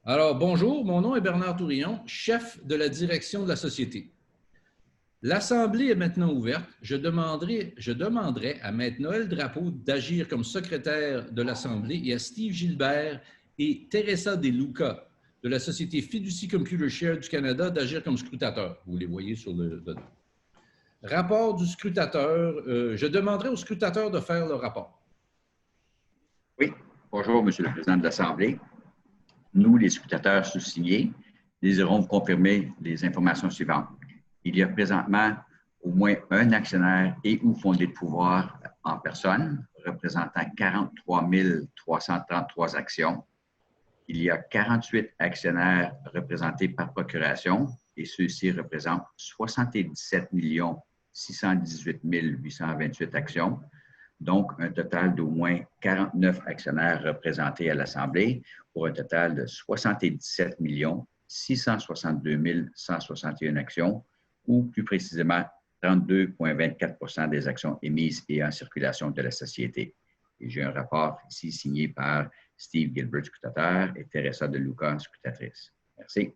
Alors, bonjour, mon nom est Bernard Tourillon, chef de la direction de la société. L'Assemblée est maintenant ouverte. Je demanderai à Maître Noël Drapeau d'agir comme secrétaire de l'Assemblée et à Steve Gilbert et Teresa De Luca de la société Fiducie Computer Share du Canada d'agir comme scrutateur. Vous les voyez sur le rapport du scrutateur. Je demanderai au scrutateur de faire le rapport. Oui, bonjour, Monsieur le Président de l'Assemblée. Nous, les scrutateurs sous-signés, désirons vous confirmer les informations suivantes. Il y a présentement au moins un actionnaire et ou fondé de pouvoir en personne, représentant 43 333 actions. Il y a 48 actionnaires représentés par procuration et ceux-ci représentent 77 618 828 actions. Donc, un total d'au moins 49 actionnaires représentés à l'Assemblée pour un total de 77 662 161 actions, ou plus précisément 32,24 % des actions émises et en circulation de la société. Et j'ai un rapport ici signé par Steve Gilbert, scrutateur, et Teresa De Luca, scrutatrice. Merci.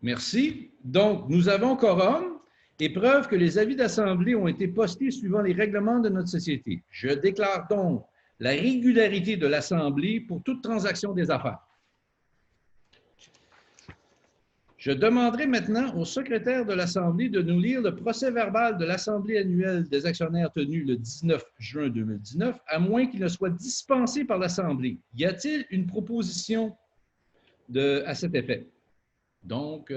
Merci. Donc, nous avons quorum et preuve que les avis d'Assemblée ont été postés suivant les règlements de notre société. Je déclare donc la régularité de l'Assemblée pour toute transaction des affaires. Je demanderai maintenant au secrétaire de l'Assemblée de nous lire le procès-verbal de l'Assemblée annuelle des actionnaires tenue le 19 juin 2019, à moins qu'il ne soit dispensé par l'Assemblée. Y a-t-il une proposition à cet effet? Donc,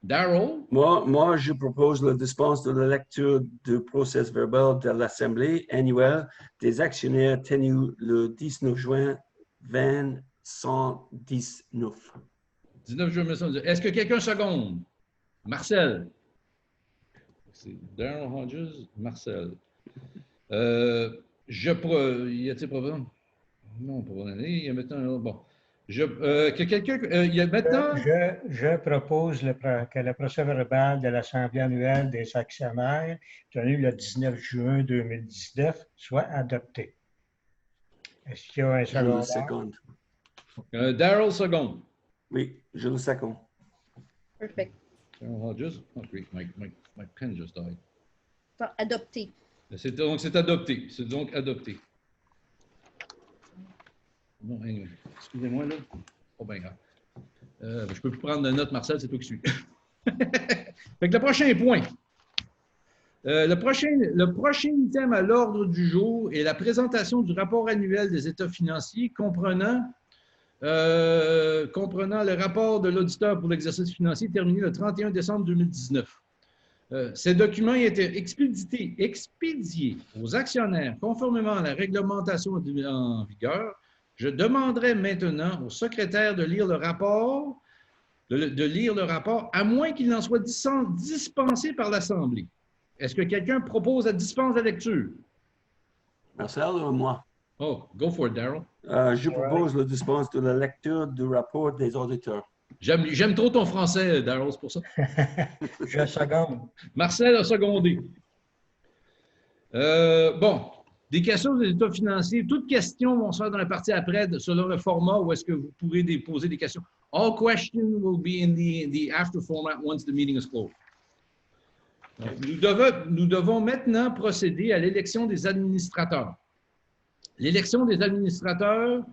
Darrell? Moi, je propose la dispense de la lecture du procès-verbal de l'Assemblée annuelle des actionnaires tenue le 19 juin 2019. 19 juin 1919. Est-ce que quelqu'un seconde? Marcel. C'est Darrell Hodges, Marcel. Y a-t-il problème? Non, pas bon année. Il y a maintenant. Bon. Que quelqu'un. Il y a maintenant. Je propose que le procès-verbal de l'Assemblée annuelle des actionnaires, tenu le 19 juin 2019, soit adopté. Est-ce qu'il y a un second? Je le seconde. Darrell seconde. Oui, je le seconde. Perfect. Darrell Hodges. Oh, great. My pen just died. Adopté. Donc, c'est adopté. C'est donc adopté. Bon, anyway. Excusez-moi, là. Oh, ben grave. Je ne peux plus prendre de notes, Marcel, c'est toi qui suis. Fait que le prochain point. Le prochain item à l'ordre du jour est la présentation du rapport annuel des états financiers comprenant le rapport de l'auditeur pour l'exercice financier terminé le 31 décembre 2019. Ces documents étaient expédiés aux actionnaires conformément à la réglementation en vigueur. Je demanderai maintenant au secrétaire de lire le rapport, à moins qu'il n'en soit dispensé par l'Assemblée. Est-ce que quelqu'un propose la dispense de la lecture? Marcel ou moi? Oh, go for it, Darrell. Je propose la dispense de la lecture du rapport des auditeurs. J'aime trop ton français, Darrell, c'est pour ça. Je seconde. Marcel a secondé. Bon, des questions des états financiers. Toutes questions vont se faire dans la partie après, selon le format où est-ce que vous pourrez poser des questions. All questions will be in the after format once the meeting is closed. Donc, nous devons maintenant procéder à l'élection des administrateurs. L'élection des administrateurs,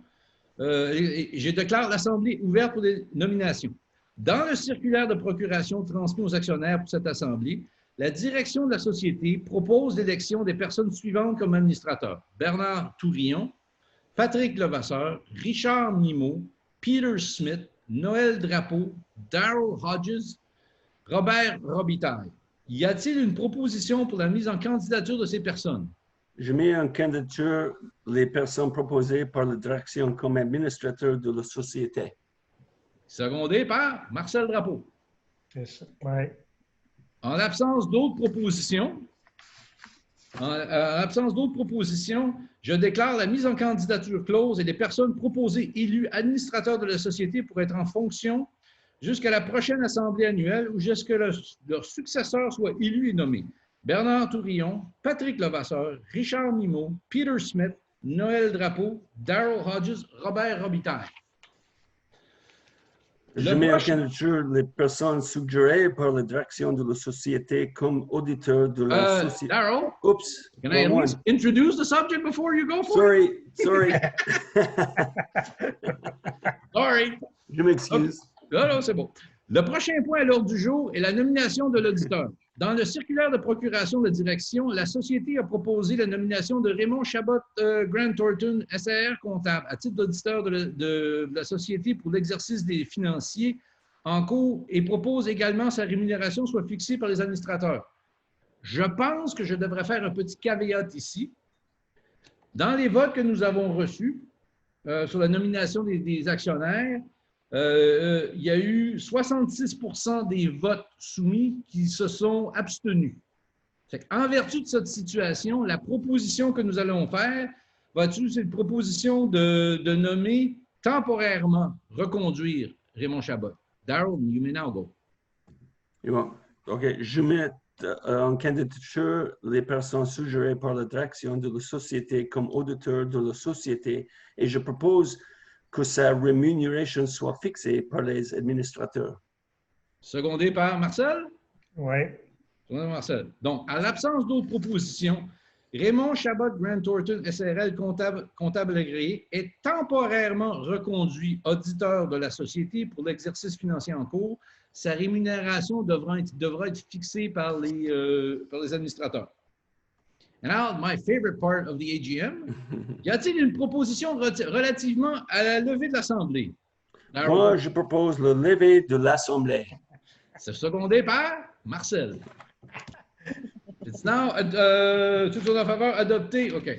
je déclare l'Assemblée ouverte pour les nominations. Dans le circulaire de procuration transmis aux actionnaires pour cette Assemblée, la direction de la société propose l'élection des personnes suivantes comme administrateurs. Bernard Tourillon, Patrick Levasseur, Richard Mimo, Peter Smith, Noël Drapeau, Darrell Hodges, Robert Robitaille. Y a-t-il une proposition pour la mise en candidature de ces personnes? Je mets en candidature les personnes proposées par la direction comme administrateur de la société. Secondé par Marcel Drapeau. Oui. En l'absence d'autres propositions, je déclare la mise en candidature close et les personnes proposées élues administrateurs de la société pour être en fonction jusqu'à la prochaine Assemblée annuelle ou jusqu'à leur successeur soit élu et nommé. Bernard Tourillon, Patrick Levasseur, Richard Mimo, Peter Smith, Noël Drapeau, Darrell Hodges, Robert Robitaille. Je Le mets en prochain- candidature les personnes suggérées par la direction de la société comme auditeur de la société. Darrell, Oops, can I at wrong least one. introduce the subject before you go for Sorry, sorry. it? Sorry. Je m'excuse. Non, non, c'est bon. Le prochain point à l'ordre du jour est la nomination de l'auditeur. Dans le circulaire de procuration de direction, la société a proposé la nomination de Raymond Chabot Grant Thornton, SAR comptable, à titre d'auditeur de la société pour l'exercice des financiers en cours et propose également sa rémunération soit fixée par les administrateurs. Je pense que je devrais faire un petit caveat ici. Dans les votes que nous avons reçus sur la nomination des actionnaires, il y a eu 66% des votes soumis qui se sont abstenus. En vertu de cette situation, la proposition que nous allons faire, c'est une proposition de nommer temporairement, reconduire Raymond Chabot. Darrell, you may now go. Et bon, OK, je mets en candidature les personnes suggérées par la direction de la société comme auditeur de la société et je propose que sa rémunération soit fixée par les administrateurs. Secondé par Marcel? Oui. Secondé par Marcel. Donc, à l'absence d'autres propositions, Raymond Chabot Grant Thornton, SRL, comptable agréé, est temporairement reconduit auditeur de la société pour l'exercice financier en cours. Sa rémunération devra être fixée par les administrateurs. And now, my favorite part of the AGM. Y a-t-il une proposition relativement à la levée de l'Assemblée? Moi, je propose le lever de l'Assemblée. C'est secondé par Marcel. It's now, tout en faveur, adopté. OK.